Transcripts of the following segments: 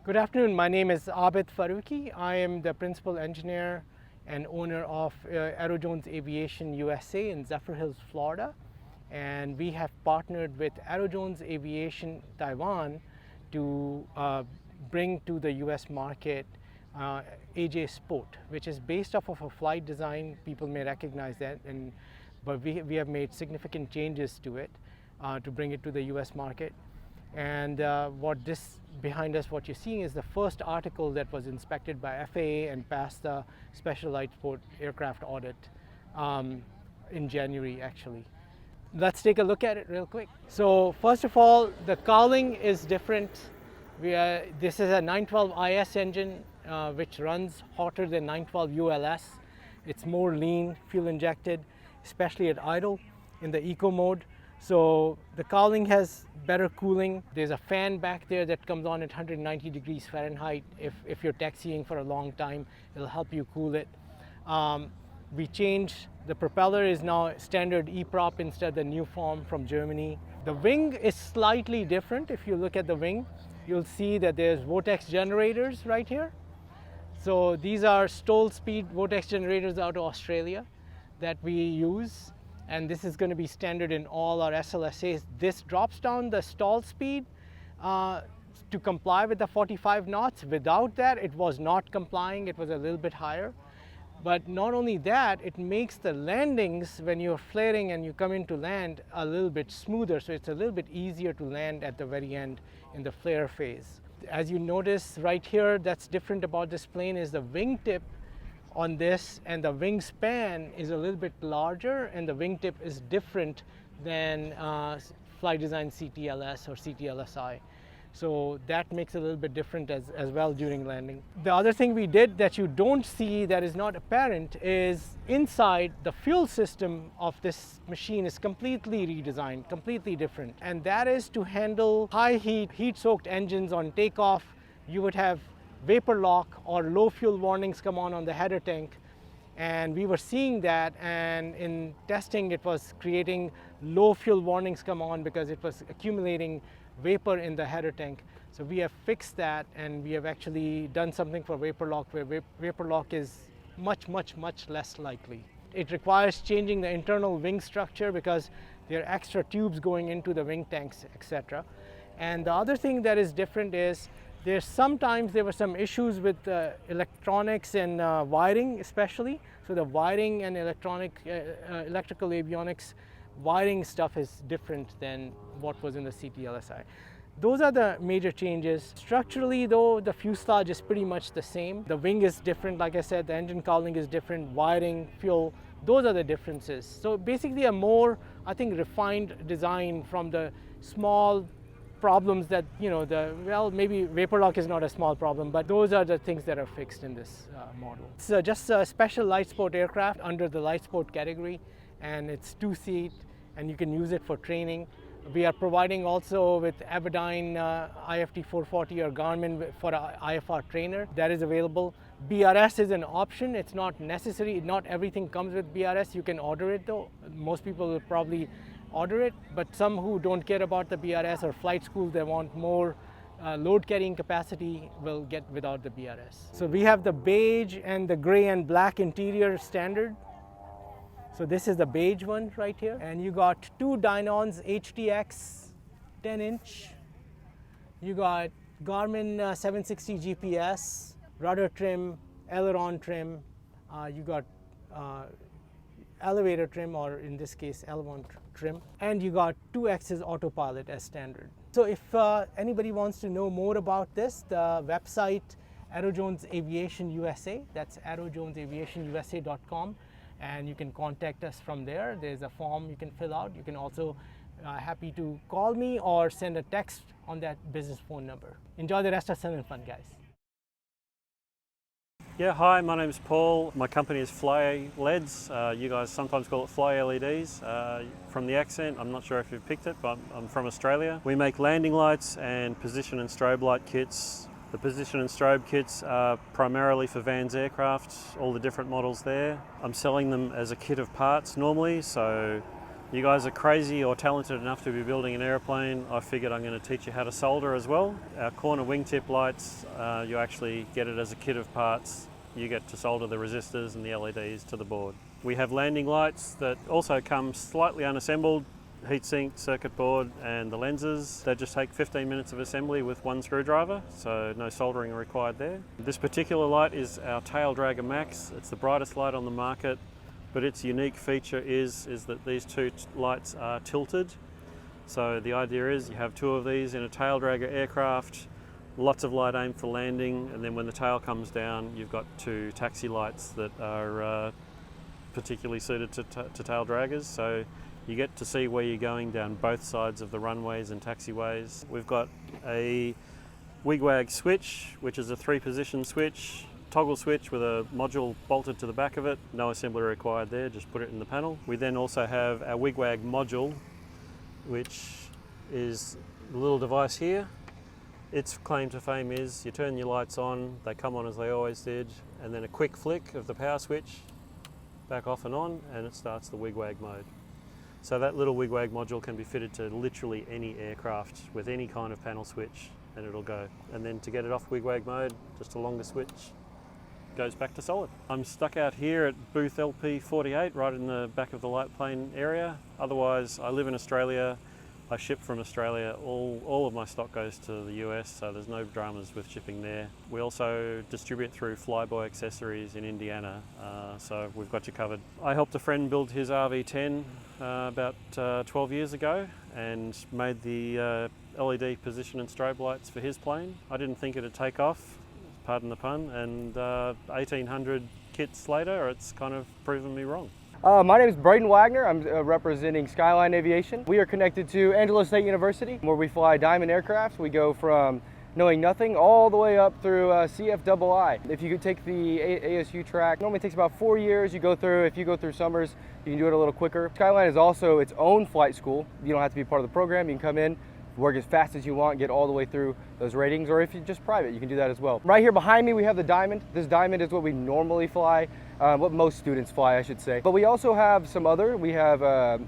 Good afternoon. My name is Abid Faruqi. I am the principal engineer and owner of Aerogone Aviation USA in Zephyr Hills, Florida. And we have partnered with Aerogone Aviation Taiwan to bring to the US market AJ Sport, which is based off of a flight design. People may recognize that, but we have made significant changes to it to bring it to the US market. And behind us, what you're seeing is the first article that was inspected by FAA and passed the Special Light Sport Aircraft Audit in January, actually. Let's take a look at it real quick. So first of all, the cowling is different. This is a 912 IS engine, which runs hotter than 912 ULS. It's more lean, fuel injected, especially at idle in the eco mode. So the cowling has better cooling. There's a fan back there that comes on at 190 degrees Fahrenheit. If you're taxiing for a long time, it'll help you cool it. We changed, the propeller is now standard E-prop instead of the new form from Germany. The wing is slightly different. If you look at the wing, you'll see that there's vortex generators right here. So these are STOL speed vortex generators out of Australia that we use. And this is going to be standard in all our SLSAs. This drops down the stall speed to comply with the 45 knots. Without that, it was not complying. It was a little bit higher. But not only that, it makes the landings, when you're flaring and you come in to land, a little bit smoother. So it's a little bit easier to land at the very end in the flare phase. As you notice right here, that's different about this plane is the wingtip on this, and the wingspan is a little bit larger, and the wingtip is different than Fly Design CTLS or CTLSI. So that makes it a little bit different as well during landing. The other thing we did that you don't see, that is not apparent, is inside the fuel system of this machine is completely redesigned, completely different. And that is to handle high heat-soaked engines on takeoff. You would have vapor lock or low fuel warnings come on the header tank, and we were seeing that, and in testing it was creating low fuel warnings come on because it was accumulating vapor in the header tank. So we have fixed that, and we have actually done something for vapor lock where vapor lock is much less likely. It requires changing the internal wing structure because there are extra tubes going into the wing tanks, etc. And the other thing that is different is sometimes there were some issues with electronics and wiring especially. So the wiring and electrical avionics wiring stuff is different than what was in the CTLSI. Those are the major changes. Structurally though, the fuselage is pretty much the same. The wing is different, like I said, the engine cowling is different, wiring, fuel, those are the differences. So basically a more, I think, refined design from the small problems that, maybe vapor lock is not a small problem, but those are the things that are fixed in this model. It's just a special light sport aircraft under the light sport category, and it's 2-seat, and you can use it for training. We are providing also with Aviation IFT 440 or Garmin for IFR trainer that is available. BRS is an option, it's not necessary, not everything comes with BRS, you can order it though. Most people will probably order it, but some who don't care about the BRS or flight school, they want more load carrying capacity, will get without the BRS. So we have the beige and the gray and black interior standard. So this is the beige one right here. And you got two Dynons HTX 10-inch. You got Garmin 760 GPS, rudder trim, aileron trim. You got elevator trim, or in this case L1 trim, and you got 2-axis autopilot as standard. So if anybody wants to know more about this, the website Aerogone Aviation USA, that's aerogonesaviationusa.com, and you can contact us from there. There's a form you can fill out. You can also happy to call me or send a text on that business phone number. Enjoy the rest of Sun and Fun, guys. Yeah, hi, my name is Paul. My company is Flyleds. You guys sometimes call it Fly LEDs. From the accent, I'm not sure if you've picked it, but I'm from Australia. We make landing lights and position and strobe light kits. The position and strobe kits are primarily for Vans aircraft, all the different models there. I'm selling them as a kit of parts normally, so You guys are crazy or talented enough to be building an aeroplane. I figured I'm going to teach you how to solder as well. Our corner wingtip lights, you actually get it as a kit of parts. You get to solder the resistors and the LEDs to the board. We have landing lights that also come slightly unassembled, heatsink, circuit board and the lenses. They just take 15 minutes of assembly with one screwdriver, so no soldering required there. This particular light is our Tail Dragger Max. It's the brightest light on the market, but its unique feature is that these two lights are tilted. So the idea is you have two of these in a tail dragger aircraft, lots of light aimed for landing, and then when the tail comes down, you've got two taxi lights that are particularly suited to tail draggers. So you get to see where you're going down both sides of the runways and taxiways. We've got a wigwag switch, which is a 3-position switch, toggle switch with a module bolted to the back of it. No assembly required there, just put it in the panel. We then also have our wigwag module, which is a little device here. Its claim to fame is you turn your lights on, they come on as they always did, and then a quick flick of the power switch, back off and on, and it starts the wigwag mode. So that little wigwag module can be fitted to literally any aircraft with any kind of panel switch, and it'll go. And then to get it off wigwag mode, just a longer switch, goes back to solid. I'm stuck out here at booth LP48, right in the back of the light plane area. Otherwise, I live in Australia. I ship from Australia. All of my stock goes to the US, so there's no dramas with shipping there. We also distribute through Flyboy Accessories in Indiana, so we've got you covered. I helped a friend build his RV10 about 12 years ago and made the LED position and strobe lights for his plane. I didn't think it'd take off, pardon the pun, and 1,800 kits later, it's kind of proven me wrong. My name is Braden Wagner. I'm representing Skyline Aviation. We are connected to Angelo State University, where we fly Diamond aircraft. We go from knowing nothing all the way up through CFII. If you could take the ASU track, it normally takes about 4 years. If you go through summers, you can do it a little quicker. Skyline is also its own flight school. You don't have to be part of the program. You can come in, work as fast as you want, get all the way through those ratings, or if you're just private, you can do that as well. Right here behind me, we have the Diamond. This Diamond is what we normally fly, what most students fly, I should say. But we also have some other. We have a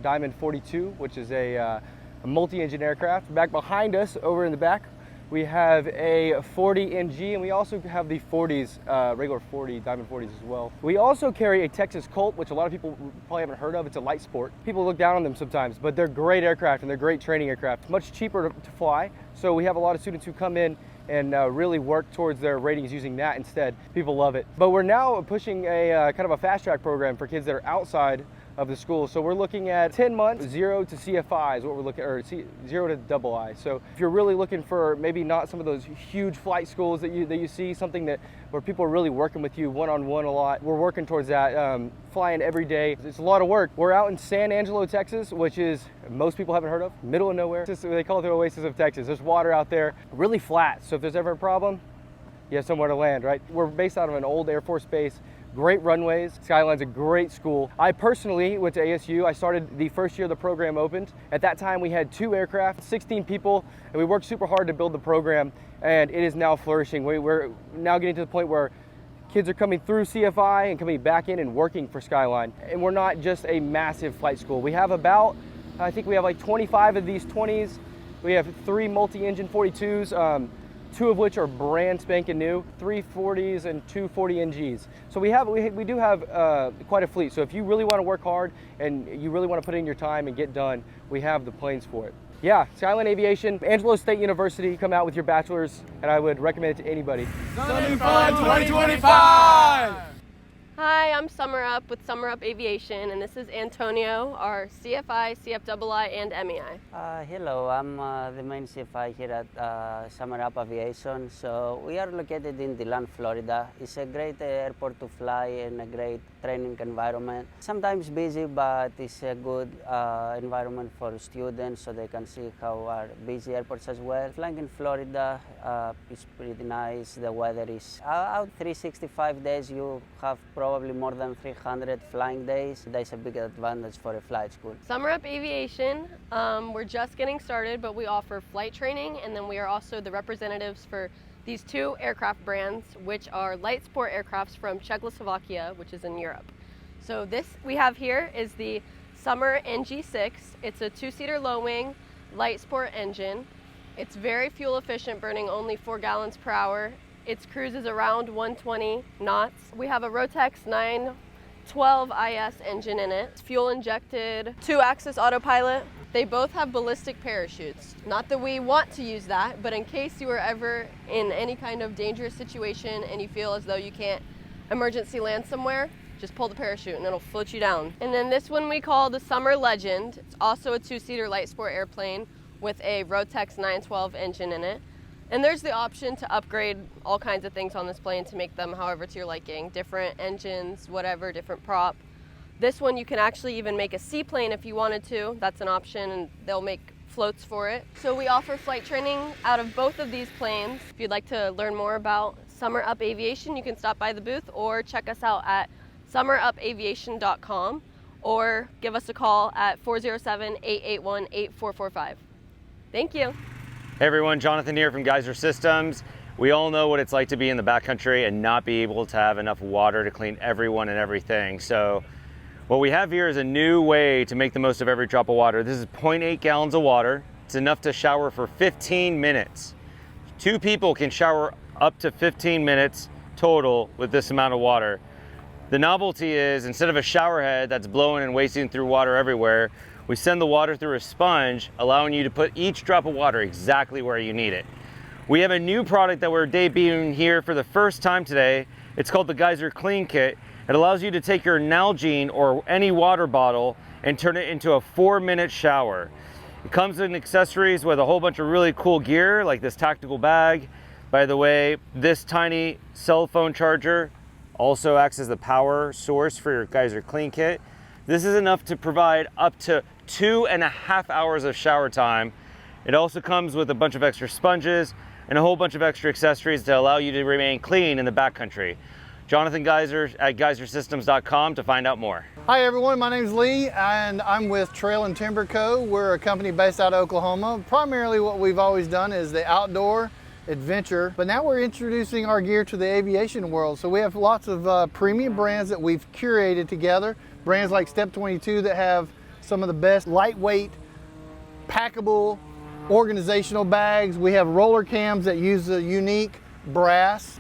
Diamond 42, which is a multi-engine aircraft. Back behind us, over in the back, we have a 40 NG, and we also have the 40s, regular 40, Diamond 40s as well. We also carry a Texas Colt, which a lot of people probably haven't heard of. It's a light sport. People look down on them sometimes, but they're great aircraft and they're great training aircraft. Much cheaper to fly, so we have a lot of students who come in and really work towards their ratings using that instead. People love it. But we're now pushing a kind of a fast track program for kids that are outside of the school. So we're looking at 10 months, 0 to CFI is what we're looking at, or 0 to double I. So if you're really looking for maybe not some of those huge flight schools that you see, something where people are really working with you one-on-one a lot, we're working towards that, flying every day. It's a lot of work. We're out in San Angelo, Texas, which is, most people haven't heard of, middle of nowhere. They call it the oasis of Texas. There's water out there, really flat. So if there's ever a problem, you have somewhere to land, right? We're based out of an old Air Force base. Great runways. Skyline's a great school. I personally went to ASU. I started the first year the program opened. At that time, we had 2 aircraft, 16 people, and we worked super hard to build the program, and it is now flourishing. We're now getting to the point where kids are coming through CFI and coming back in and working for Skyline. And we're not just a massive flight school. We have I think we have like 25 of these 20s. We have 3 multi-engine 42s. 2 of which are brand spanking new, 3 40s and 2 40 NGs. So we do have quite a fleet. So if you really want to work hard and you really want to put in your time and get done, we have the planes for it. Yeah, Skyline Aviation, Angelo State University, come out with your bachelor's, and I would recommend it to anybody. Sunny Fun 2025! Hi, I'm SummerUp with SummerUp Aviation, and this is Antonio, our CFI, CFII, and MEI. Hello, I'm the main CFI here at SummerUp Aviation. So we are located in DeLand, Florida. It's a great airport to fly and a great training environment. Sometimes busy, but it's a good environment for students so they can see how our busy airports as well. Flying in Florida is pretty nice. The weather is out 365 days. You have probably more than 300 flying days. That's a big advantage for a flight school. SummerUp Aviation, we're just getting started, but we offer flight training, and then we are also the representatives for these 2 aircraft brands, which are light sport aircrafts from Czechoslovakia, which is in Europe. So this we have here is the Summer NG6. It's a 2-seater low-wing light sport engine. It's very fuel efficient, burning only 4 gallons per hour. Its cruise is around 120 knots. We have a Rotex 912 IS engine in it. It's fuel injected, 2-axis autopilot. They both have ballistic parachutes. Not that we want to use that, but in case you were ever in any kind of dangerous situation and you feel as though you can't emergency land somewhere, just pull the parachute and it'll float you down. And then this one we call the Summer Legend. It's also a 2-seater light sport airplane with a Rotex 912 engine in it. And there's the option to upgrade all kinds of things on this plane to make them however to your liking. Different engines, whatever, different prop. This one you can actually even make a seaplane if you wanted to. That's an option, and they'll make floats for it. So we offer flight training out of both of these planes. If you'd like to learn more about SummerUp Aviation, you can stop by the booth or check us out at SummerUpAviation.com or give us a call at 407-881-8445. Thank you. Hey everyone, Jonathan here from Geyser Systems. We all know what it's like to be in the backcountry and not be able to have enough water to clean everyone and everything. So what we have here is a new way to make the most of every drop of water. This is 0.8 gallons of water. It's enough to shower for 15 minutes. 2 people can shower up to 15 minutes total with this amount of water. The novelty is, instead of a shower head that's blowing and wasting through water everywhere, we send the water through a sponge, allowing you to put each drop of water exactly where you need it. We have a new product that we're debuting here for the first time today. It's called the Geyser Clean Kit. It allows you to take your Nalgene or any water bottle and turn it into a 4-minute shower. It comes in accessories with a whole bunch of really cool gear, like this tactical bag. By the way, this tiny cell phone charger also acts as the power source for your Geyser Clean Kit. This is enough to provide up to 2.5 hours of shower time. It also comes with a bunch of extra sponges and a whole bunch of extra accessories to allow you to remain clean in the backcountry. Jonathan Geyser at geysersystems.com to find out more. Hi everyone, my name is Lee and I'm with Trail and Timber Co. We're a company based out of Oklahoma. Primarily what we've always done is the outdoor adventure, but now we're introducing our gear to the aviation world. So we have lots of premium brands that we've curated together. Brands like Step 22 that have some of the best lightweight, packable, organizational bags. We have roller cams that use a unique brass.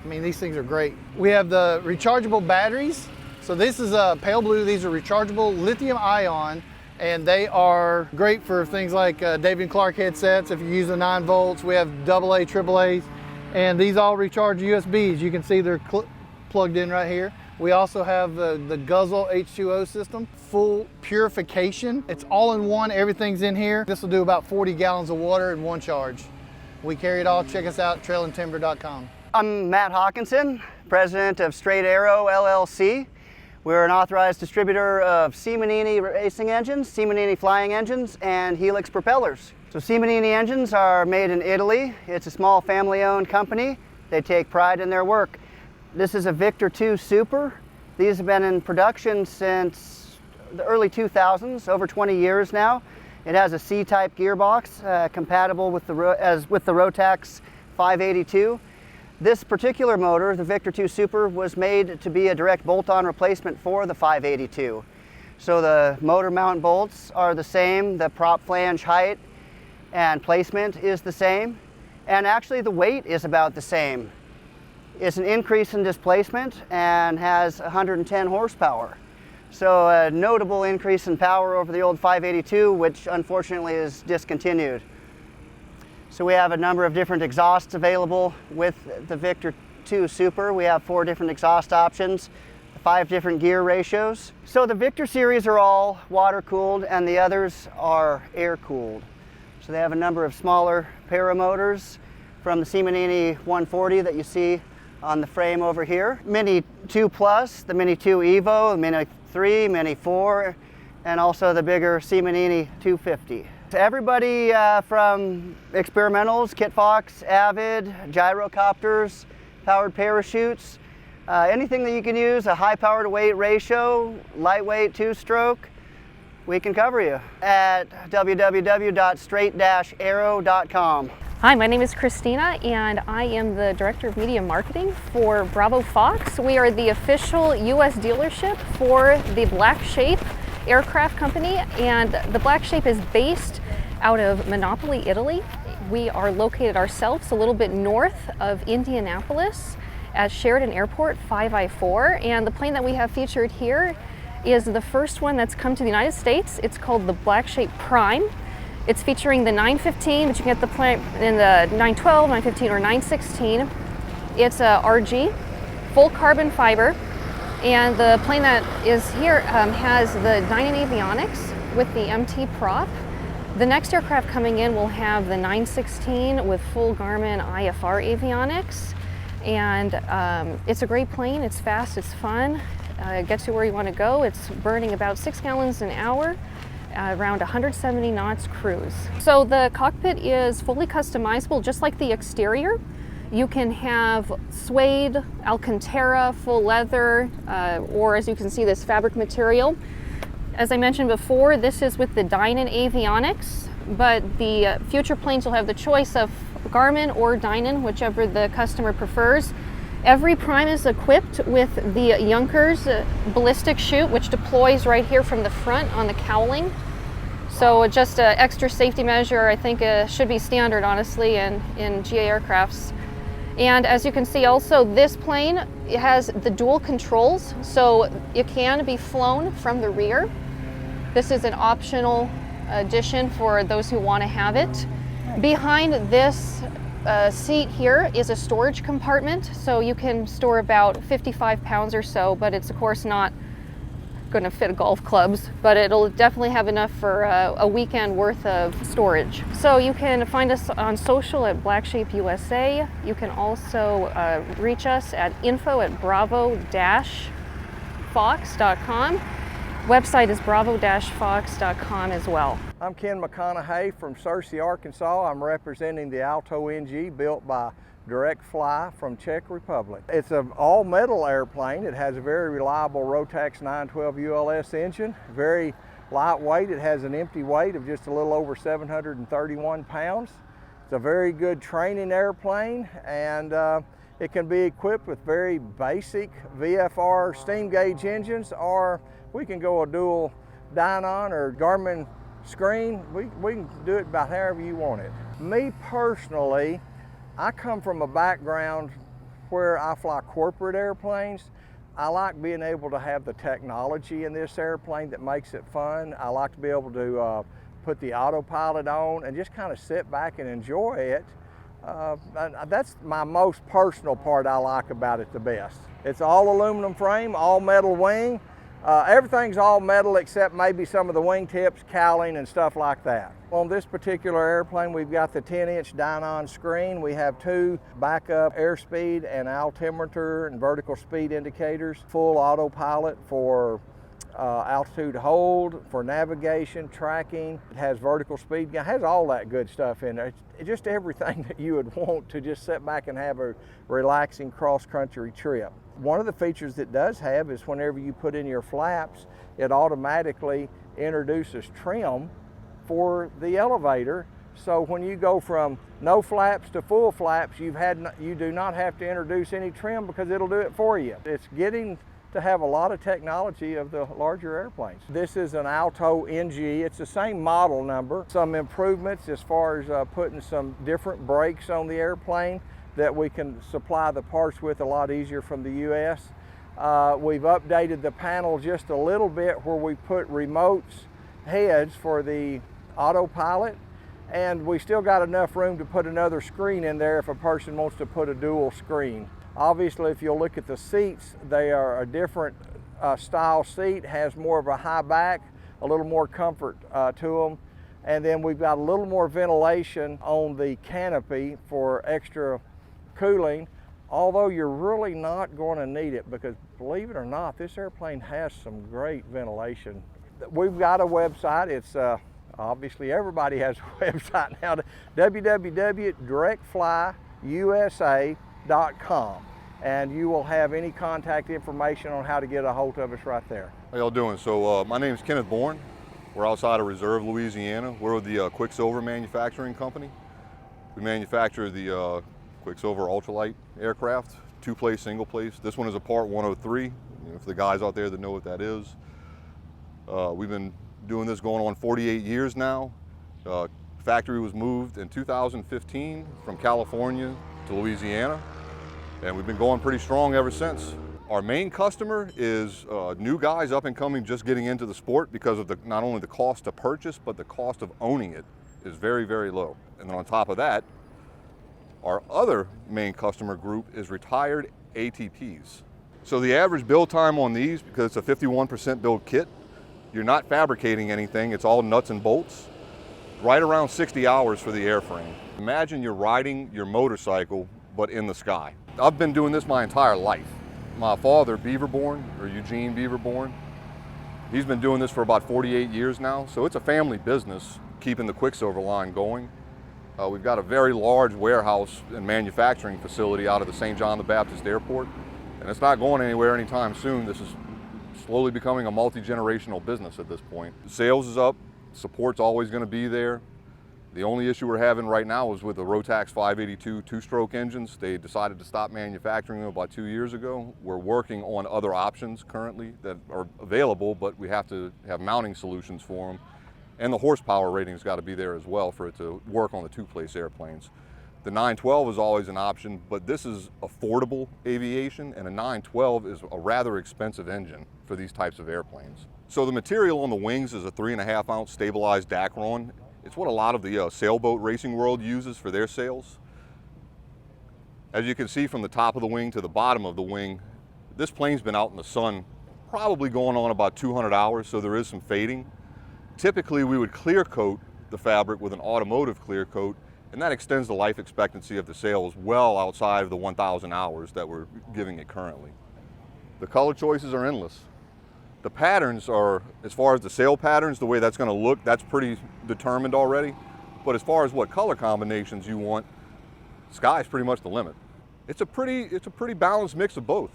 I mean, these things are great. We have the rechargeable batteries. So this is a pale blue. These are rechargeable lithium ion, and they are great for things like David Clark headsets. If you use the 9 volts, we have AA, AAAs, and these all recharge USBs. You can see they're plugged in right here. We also have the Guzzle H2O system, full purification. It's all in one, everything's in here. This will do about 40 gallons of water in one charge. We carry it all. Check us out at trailandtimber.com. I'm Matt Hawkinson, president of Straight Aero LLC. We're an authorized distributor of Simonini racing engines, Simonini flying engines, and Helix propellers. So Simonini engines are made in Italy. It's a small family-owned company. They take pride in their work. This is a Victor II Super. These have been in production since the early 2000s, over 20 years now. It has a C-type gearbox compatible with the Rotex 582. This particular motor, the Victor II Super, was made to be a direct bolt-on replacement for the 582. So the motor mount bolts are the same, the prop flange height and placement is the same, and actually the weight is about the same. It's an increase in displacement and has 110 horsepower. So a notable increase in power over the old 582, which unfortunately is discontinued. So we have a number of different exhausts available with the Victor II Super. We have 4 different exhaust options, 5 different gear ratios. So the Victor series are all water-cooled and the others are air-cooled. So they have a number of smaller paramotors from the Simonini 140 that you see on the frame over here. Mini 2 Plus, the Mini 2 Evo, the Mini 3, Mini 4, and also the bigger Simonini 250. To everybody from experimentals, Kitfox, Avid, gyrocopters, powered parachutes, anything that you can use, a high power to weight ratio, lightweight 2-stroke, we can cover you at www.straight-aero.com. Hi, my name is Christina and I am the Director of Media Marketing for Bravo Fox. We are the official US dealership for the Blackshape aircraft company, and the Blackshape is based out of Monopoli, Italy. We are located ourselves a little bit north of Indianapolis at Sheridan Airport 5I4, and the plane that we have featured here is the first one that's come to the United States. It's called the Blackshape Prime. It's featuring the 915, but you can get the plane in the 912, 915, or 916. It's a RG, full carbon fiber, and the plane that is here has the Dynan avionics with the MT prop. The next aircraft coming in will have the 916 with full Garmin IFR avionics, and it's a great plane. It's fast, it's fun, it gets you where you want to go. It's burning about 6 gallons an hour, around 170 knots cruise. So the cockpit is fully customizable, just like the exterior. You can have suede, Alcantara, full leather, or as you can see, this fabric material. As I mentioned before, this is with the Dynan avionics, but the future planes will have the choice of Garmin or Dynan, whichever the customer prefers. Every Prime is equipped with the Junkers ballistic chute, which deploys right here from the front on the cowling. So just an extra safety measure, I think should be standard, honestly, in GA aircrafts. And as you can see also, this plane, it has the dual controls, so it can be flown from the rear. This is an optional addition for those who want to have it. Behind this seat here is a storage compartment, so you can store about 55 pounds or so, but it's of course not going to fit golf clubs, but it'll definitely have enough for a weekend worth of storage. So you can find us on social at Blackshape USA. You can also reach us at info@bravo-fox.com. Website is bravo-fox.com as well. I'm Ken McConaughey from Searcy, Arkansas. I'm representing the Alto NG, built by Direct Fly from Czech Republic. It's an all-metal airplane. It has a very reliable Rotax 912 ULS engine, very lightweight. It has an empty weight of just a little over 731 pounds. It's a very good training airplane, and it can be equipped with very basic VFR steam gauge engines, or we can go a dual Dynan or Garmin screen. We can do it about however you want it. Me personally, I come from a background where I fly corporate airplanes. I like being able to have the technology in this airplane that makes it fun. I like to be able to put the autopilot on and just kind of sit back and enjoy it. That's my most personal part I like about it the best. It's all aluminum frame, all metal wing. Everything's all metal except maybe some of the wingtips, cowling, and stuff like that. On this particular airplane, we've got the 10-inch Dynan screen. We have 2 backup airspeed and altimeter and vertical speed indicators, full autopilot for altitude hold, for navigation, tracking. It has vertical speed, it has all that good stuff in there. It's just everything that you would want to just sit back and have a relaxing cross-country trip. One of the features it does have is whenever you put in your flaps, it automatically introduces trim for the elevator. So when you go from no flaps to full flaps, you do not have to introduce any trim because it'll do it for you. It's getting to have a lot of technology of the larger airplanes. This is an Alto NG. It's the same model number. Some improvements as far as putting some different brakes on the airplane that we can supply the parts with a lot easier from the US. We've updated the panel just a little bit where we put remotes heads for the autopilot, and we still got enough room to put another screen in there if a person wants to put a dual screen. Obviously, if you'll look at the seats, they are a different style seat, has more of a high back, a little more comfort to them. And then we've got a little more ventilation on the canopy for extra cooling, although you're really not going to need it because, believe it or not, this airplane has some great ventilation. We've got a website. It's obviously everybody has a website now, www.directflyusa.com, and you will have any contact information on how to get a hold of us right there. How y'all doing? So my name is Kenneth Bourne. We're outside of Reserve, Louisiana. We're with the Quicksilver Manufacturing Company. We manufacture the Quicksilver Ultralight aircraft, 2-place, single-place. This one is a Part 103, for the guys out there that know what that is. We've been doing this going on 48 years now. Factory was moved in 2015 from California to Louisiana, and we've been going pretty strong ever since. Our main customer is new guys up and coming, just getting into the sport because of not only the cost to purchase, but the cost of owning it is very, very low. And then on top of that, our other main customer group is retired ATPs. So the average build time on these, because it's a 51% build kit, you're not fabricating anything, it's all nuts and bolts, right around 60 hours for the airframe. Imagine you're riding your motorcycle, but in the sky. I've been doing this my entire life. My father, Beaverborn, or Eugene Beaverborn, he's been doing this for about 48 years now, so it's a family business, keeping the Quicksilver line going. We've got a very large warehouse and manufacturing facility out of the St. John the Baptist Airport, and it's not going anywhere anytime soon. This is slowly becoming a multi-generational business at this point. Sales is up, support's always going to be there. The only issue we're having right now is with the Rotax 582 two-stroke engines. They decided to stop manufacturing them about 2 years ago. We're working on other options currently that are available, but we have to have mounting solutions for them. And the horsepower rating's got to be there as well for it to work on the two-place airplanes. The 912 is always an option, but this is affordable aviation, and a 912 is a rather expensive engine for these types of airplanes. So the material on the wings is a 3.5 ounce stabilized Dacron. It's what a lot of the sailboat racing world uses for their sails. As you can see from the top of the wing to the bottom of the wing, this plane's been out in the sun probably going on about 200 hours, so there is some fading. Typically, we would clear coat the fabric with an automotive clear coat, and that extends the life expectancy of the sails well outside of the 1,000 hours that we're giving it currently. The color choices are endless. The patterns are, as far as the sail patterns, the way that's going to look, that's pretty determined already. But as far as what color combinations you want, sky's pretty much the limit. It's a pretty balanced mix of both.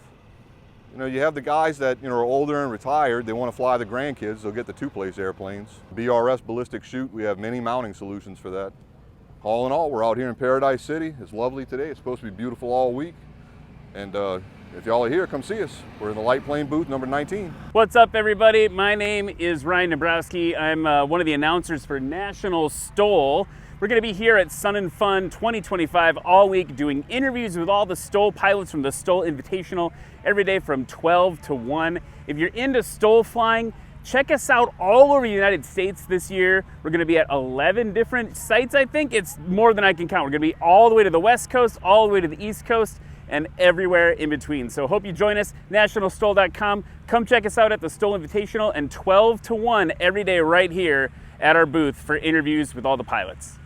You know, you have the guys that are older and retired, they want to fly the grandkids, they'll get the two-place airplanes. BRS ballistic chute, we have many mounting solutions for that. All in all, we're out here in Paradise City. It's lovely today. It's supposed to be beautiful all week. And if y'all are here, come see us. We're in the light plane booth number 19. What's up, everybody? My name is Ryan Dabrowski. I'm one of the announcers for National STOL. We're going to be here at Sun and Fun 2025 all week doing interviews with all the STOL pilots from the STOL Invitational every day from 12 to 1. If you're into STOL flying, check us out all over the United States this year. We're going to be at 11 different sites, I think. It's more than I can count. We're going to be all the way to the West Coast, all the way to the East Coast, and everywhere in between. So hope you join us, nationalstol.com. Come check us out at the STOL Invitational and 12 to 1 every day right here at our booth for interviews with all the pilots.